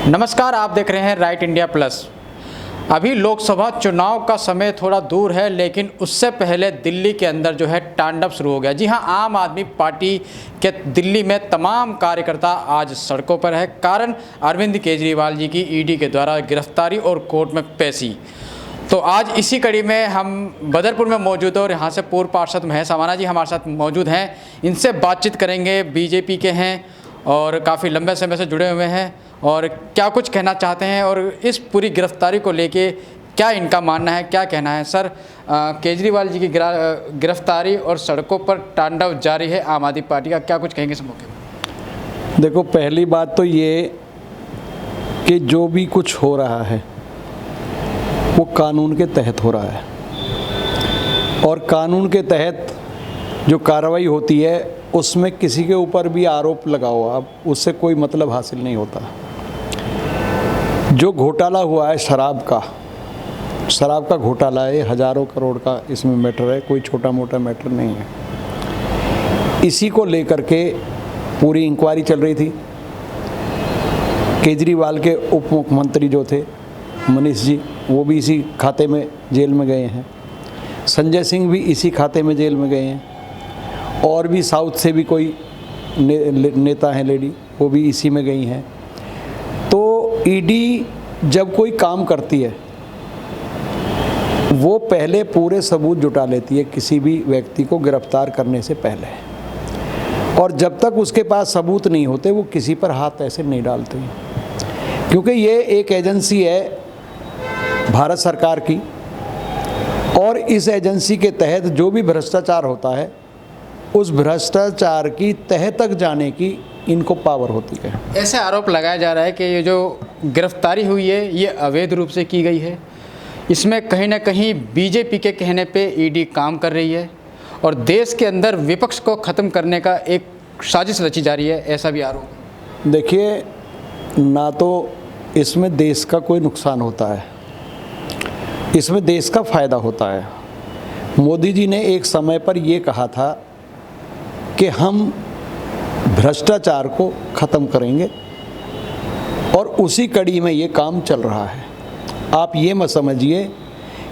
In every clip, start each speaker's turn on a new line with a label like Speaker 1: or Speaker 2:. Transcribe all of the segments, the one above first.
Speaker 1: नमस्कार, आप देख रहे हैं राइट इंडिया प्लस। अभी लोकसभा चुनाव का समय थोड़ा दूर है, लेकिन उससे पहले दिल्ली के अंदर जो है तांडव शुरू हो गया। जी हां, आम आदमी पार्टी के दिल्ली में तमाम कार्यकर्ता आज सड़कों पर है। कारण अरविंद केजरीवाल जी की ईडी के द्वारा गिरफ्तारी और कोर्ट में पेशी। तो आज इसी कड़ी में हम बदरपुर में मौजूद हैं और यहाँ से पूर्व पार्षद महेश अवाना जी हमारे साथ मौजूद हैं। इनसे बातचीत करेंगे। बीजेपी के हैं और काफ़ी लंबे समय से जुड़े हुए हैं और क्या कुछ कहना चाहते हैं और इस पूरी गिरफ्तारी को लेके क्या इनका मानना है, क्या कहना है। सर, केजरीवाल जी की गिरफ्तारी और सड़कों पर तांडव जारी है आम आदमी पार्टी का, क्या कुछ कहेंगे इस मौके पर?
Speaker 2: देखो, पहली बात तो ये कि जो भी कुछ हो रहा है वो कानून के तहत हो रहा है और कानून के तहत जो कार्रवाई होती है उसमें किसी के ऊपर भी आरोप लगाओ आप, उससे कोई मतलब हासिल नहीं होता। जो घोटाला हुआ है शराब का घोटाला है, हज़ारों करोड़ का इसमें मैटर है, कोई छोटा मोटा मैटर नहीं है। इसी को लेकर के पूरी इंक्वायरी चल रही थी। केजरीवाल के उप मुख्यमंत्री जो थे मनीष जी, वो भी इसी खाते में जेल में गए हैं। संजय सिंह भी इसी खाते में जेल में गए हैं और भी साउथ से भी कोई नेता हैं लेडी, वो भी इसी में गई हैं। तो ईडी जब कोई काम करती है वो पहले पूरे सबूत जुटा लेती है किसी भी व्यक्ति को गिरफ्तार करने से पहले, और जब तक उसके पास सबूत नहीं होते वो किसी पर हाथ ऐसे नहीं डालते, क्योंकि ये एक एजेंसी है भारत सरकार की और इस एजेंसी के तहत जो भी भ्रष्टाचार होता है उस भ्रष्टाचार की तह तक जाने की इनको पावर होती है।
Speaker 1: ऐसे आरोप लगाया जा रहा है कि ये जो गिरफ्तारी हुई है ये अवैध रूप से की गई है। इसमें कहीं ना कहीं बीजेपी के कहने पे ईडी काम कर रही है और देश के अंदर विपक्ष को ख़त्म करने का एक साजिश रची जा रही है, ऐसा भी आरोप।
Speaker 2: देखिए, ना तो इसमें देश का कोई नुकसान होता है, इसमें देश का फ़ायदा होता है। मोदी जी ने एक समय पर ये कहा था कि हम भ्रष्टाचार को ख़त्म करेंगे और उसी कड़ी में ये काम चल रहा है। आप ये मत समझिए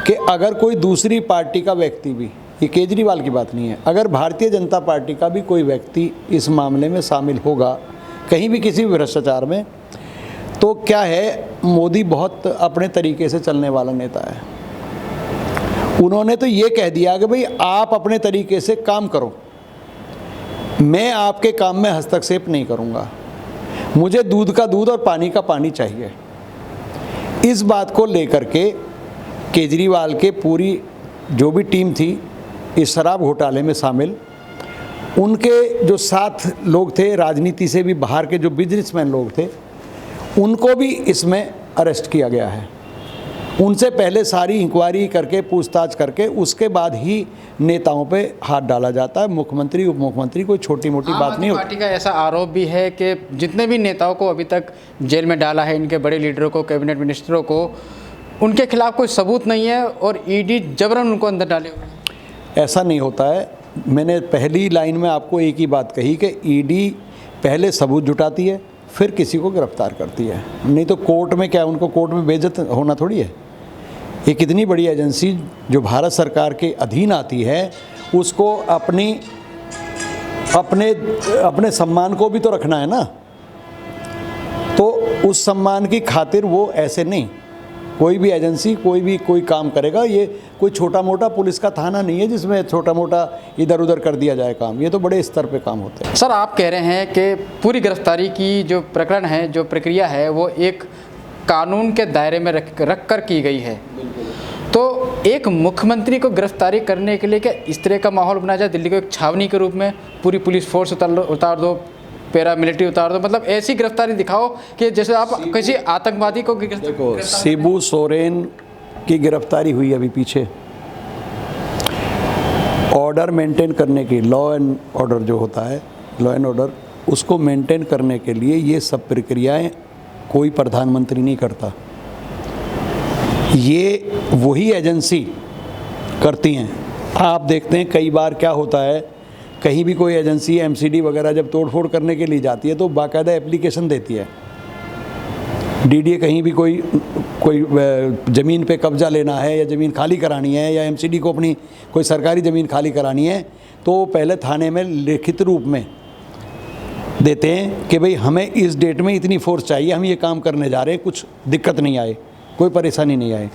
Speaker 2: कि अगर कोई दूसरी पार्टी का व्यक्ति भी, ये केजरीवाल की बात नहीं है, अगर भारतीय जनता पार्टी का भी कोई व्यक्ति इस मामले में शामिल होगा कहीं भी किसी भी भ्रष्टाचार में, तो क्या है, मोदी बहुत अपने तरीके से चलने वाला नेता है। उन्होंने तो ये कह दिया कि भाई आप अपने तरीके से काम करो, मैं आपके काम में हस्तक्षेप नहीं करूंगा, मुझे दूध का दूध और पानी का पानी चाहिए। इस बात को लेकर के केजरीवाल के पूरी जो भी टीम थी इस शराब घोटाले में शामिल, उनके जो साथ लोग थे, राजनीति से भी बाहर के जो बिजनेसमैन लोग थे, उनको भी इसमें अरेस्ट किया गया है। उनसे पहले सारी इंक्वायरी करके पूछताछ करके उसके बाद ही नेताओं पे हाथ डाला जाता है। मुख्यमंत्री उप मुख्यमंत्री कोई छोटी मोटी बात नहीं होती।
Speaker 1: पार्टी का ऐसा आरोप भी है कि जितने भी नेताओं को अभी तक जेल में डाला है, इनके बड़े लीडरों को, कैबिनेट मिनिस्टरों को, उनके खिलाफ कोई सबूत नहीं है और ईडी जबरन उनको अंदर डाले हुए हैं।
Speaker 2: ऐसा नहीं होता है। मैंने पहली लाइन में आपको एक ही बात कही कि ईडी पहले सबूत जुटाती है फिर किसी को गिरफ्तार करती है, नहीं तो कोर्ट में क्या, उनको कोर्ट में बेइज्जत होना थोड़ी है। एक इतनी बड़ी एजेंसी जो भारत सरकार के अधीन आती है उसको अपने सम्मान को भी तो रखना है ना, तो उस सम्मान की खातिर वो ऐसे नहीं, कोई भी एजेंसी कोई काम करेगा। ये कोई छोटा मोटा पुलिस का थाना नहीं है जिसमें छोटा मोटा इधर उधर कर दिया जाए काम, ये तो बड़े स्तर पे काम होते हैं।
Speaker 1: सर, आप कह रहे हैं कि पूरी गिरफ्तारी की जो प्रकरण है, जो प्रक्रिया है, वो एक कानून के दायरे में रख कर की गई है। तो एक मुख्यमंत्री को गिरफ्तारी करने के लिए क्या इस तरह का माहौल बनाया जाए, दिल्ली को एक छावनी के रूप में पूरी पुलिस फोर्स उतार दो, पैरामिलिट्री उतार दो, मतलब ऐसी गिरफ्तारी दिखाओ कि जैसे आप किसी आतंकवादी को
Speaker 2: देखो, शिबू सोरेन की गिरफ्तारी हुई अभी पीछे, ऑर्डर मेंटेन करने की, लॉ एंड ऑर्डर जो होता है, लॉ एंड ऑर्डर, उसको मेंटेन करने के लिए ये सब प्रक्रियाएं कोई प्रधानमंत्री नहीं करता, ये वही एजेंसी करती हैं। आप देखते हैं कई बार क्या होता है, कहीं भी कोई एजेंसी एमसीडी वगैरह जब तोड़फोड़ करने के लिए जाती है तो बाकायदा एप्लीकेशन देती है, डीडीए कहीं भी कोई ज़मीन पे कब्ज़ा लेना है या ज़मीन खाली करानी है या एमसीडी को अपनी कोई सरकारी ज़मीन खाली करानी है तो पहले थाने में लिखित रूप में देते हैं कि भाई हमें इस डेट में इतनी फोर्स चाहिए, हम ये काम करने जा रहे हैं, कुछ दिक्कत नहीं आए, कोई परेशानी नहीं आए।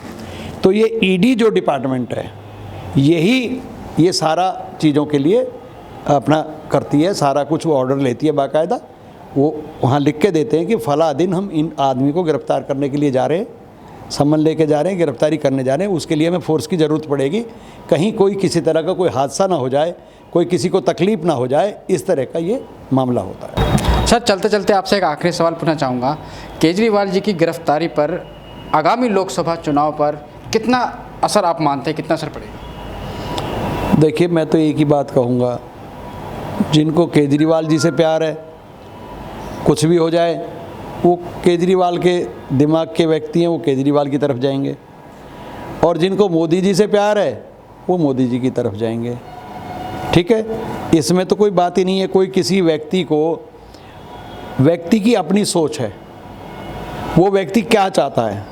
Speaker 2: तो ये ईडी जो डिपार्टमेंट है यही ये सारा चीज़ों के लिए अपना करती है, सारा कुछ वो ऑर्डर लेती है बाकायदा, वो वहाँ लिख के देते हैं कि फ़ला दिन हम इन आदमी को गिरफ़्तार करने के लिए जा रहे हैं, सम्मन लेके जा रहे हैं, गिरफ़्तारी करने जा रहे हैं, उसके लिए हमें फ़ोर्स की ज़रूरत पड़ेगी, कहीं कोई किसी तरह का कोई हादसा ना हो जाए, कोई किसी को तकलीफ़ ना हो जाए, इस तरह का ये मामला होता है।
Speaker 1: सर चलते चलते आपसे एक आखिरी सवाल पूछना चाहूँगा, केजरीवाल जी की गिरफ्तारी पर आगामी लोकसभा चुनाव पर कितना असर आप मानते हैं, कितना असर पड़ेगा?
Speaker 2: देखिए, मैं तो एक ही बात कहूँगा, जिनको केजरीवाल जी से प्यार है, कुछ भी हो जाए वो केजरीवाल के दिमाग के व्यक्ति हैं, वो केजरीवाल की तरफ जाएंगे, और जिनको मोदी जी से प्यार है वो मोदी जी की तरफ जाएंगे। ठीक है, इसमें तो कोई बात ही नहीं है। कोई किसी व्यक्ति की अपनी सोच है, वो व्यक्ति क्या चाहता है,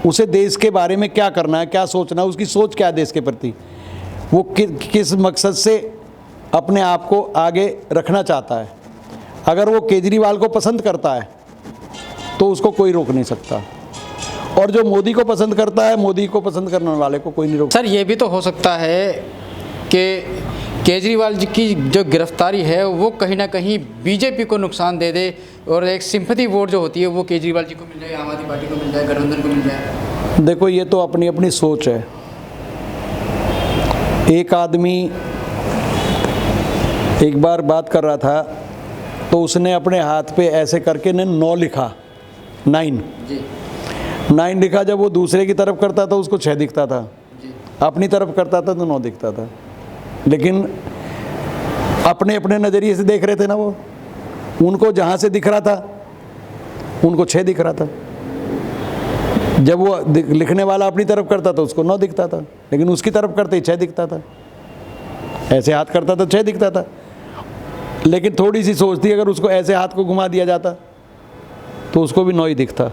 Speaker 2: उसे देश के बारे में क्या करना है, क्या सोचना है, उसकी सोच क्या है देश के प्रति, वो किस मकसद से अपने आप को आगे रखना चाहता है। अगर वो केजरीवाल को पसंद करता है तो उसको कोई रोक नहीं सकता, और जो मोदी को पसंद करता है, मोदी को पसंद करने वाले को कोई नहीं रोक।
Speaker 1: सर ये भी तो हो सकता है कि केजरीवाल जी की जो गिरफ्तारी है वो कहीं ना कहीं बीजेपी को नुकसान दे दे और एक सिंपैथी वोट जो होती है वो केजरीवाल जी को मिल जाए, आम आदमी पार्टी को मिल जाए, गठबंधन को मिल जाए।
Speaker 2: देखो, ये तो अपनी अपनी सोच है। एक आदमी एक बार बात कर रहा था तो उसने अपने हाथ पे ऐसे करके ने 9 लिखा, 9
Speaker 1: जी
Speaker 2: 9 लिखा। जब वो दूसरे की तरफ करता था उसको 6 दिखता था,
Speaker 1: जी
Speaker 2: अपनी तरफ करता था तो 9 दिखता था। लेकिन अपने अपने नज़रिए से देख रहे थे ना, वो उनको जहाँ से दिख रहा था उनको 6 दिख रहा था। जब वो लिखने वाला अपनी तरफ करता था उसको 9 दिखता था, लेकिन उसकी तरफ करते ही 6 दिखता था। ऐसे हाथ करता था 6 दिखता था। लेकिन थोड़ी सी सोच थी, अगर उसको ऐसे हाथ को घुमा दिया जाता तो उसको भी 9 ही दिखता।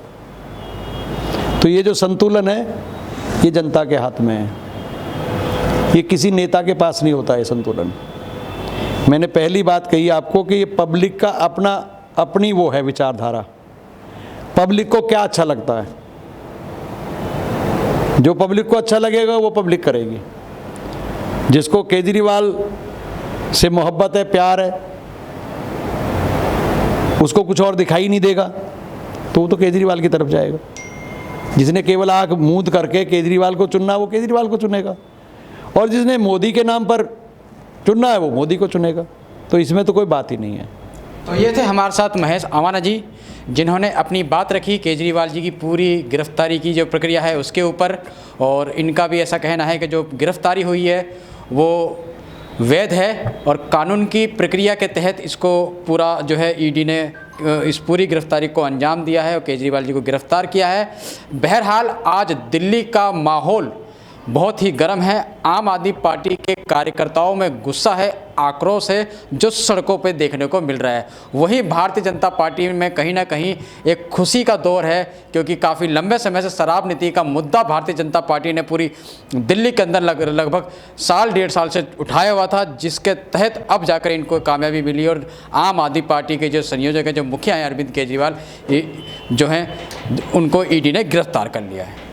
Speaker 2: तो ये जो संतुलन है ये जनता के हाथ में है, ये किसी नेता के पास नहीं होता है संतुलन। मैंने पहली बात कही आपको कि ये पब्लिक का अपनी वो है विचारधारा, पब्लिक को क्या अच्छा लगता है, जो पब्लिक को अच्छा लगेगा वो पब्लिक करेगी। जिसको केजरीवाल से मोहब्बत है, प्यार है, उसको कुछ और दिखाई नहीं देगा तो वो तो केजरीवाल की तरफ जाएगा। जिसने केवल आँख मूंद करके केजरीवाल को चुनना वो केजरीवाल को चुनेगा, और जिसने मोदी के नाम पर चुनना है वो मोदी को चुनेगा। तो इसमें तो कोई बात ही नहीं है।
Speaker 1: तो ये थे हमारे साथ महेश अवाना जी, जिन्होंने अपनी बात रखी केजरीवाल जी की पूरी गिरफ्तारी की जो प्रक्रिया है उसके ऊपर, और इनका भी ऐसा कहना है कि जो गिरफ्तारी हुई है वो वैध है और कानून की प्रक्रिया के तहत इसको पूरा जो है ईडी ने इस पूरी गिरफ्तारी को अंजाम दिया है और केजरीवाल जी को गिरफ्तार किया है। बहरहाल आज दिल्ली का माहौल बहुत ही गर्म है। आम आदमी पार्टी के कार्यकर्ताओं में गुस्सा है, आक्रोश है, जो सड़कों पे देखने को मिल रहा है। वहीं भारतीय जनता पार्टी में कहीं ना कहीं एक खुशी का दौर है, क्योंकि काफ़ी लंबे समय से शराब नीति का मुद्दा भारतीय जनता पार्टी ने पूरी दिल्ली के अंदर लगभग 1.5 साल से उठाया हुआ था, जिसके तहत अब जाकर इनको कामयाबी मिली और आम आदमी पार्टी के जो संयोजक हैं, जो मुखिया हैं अरविंद केजरीवाल जो हैं, उनको ईडी ने गिरफ्तार कर लिया है।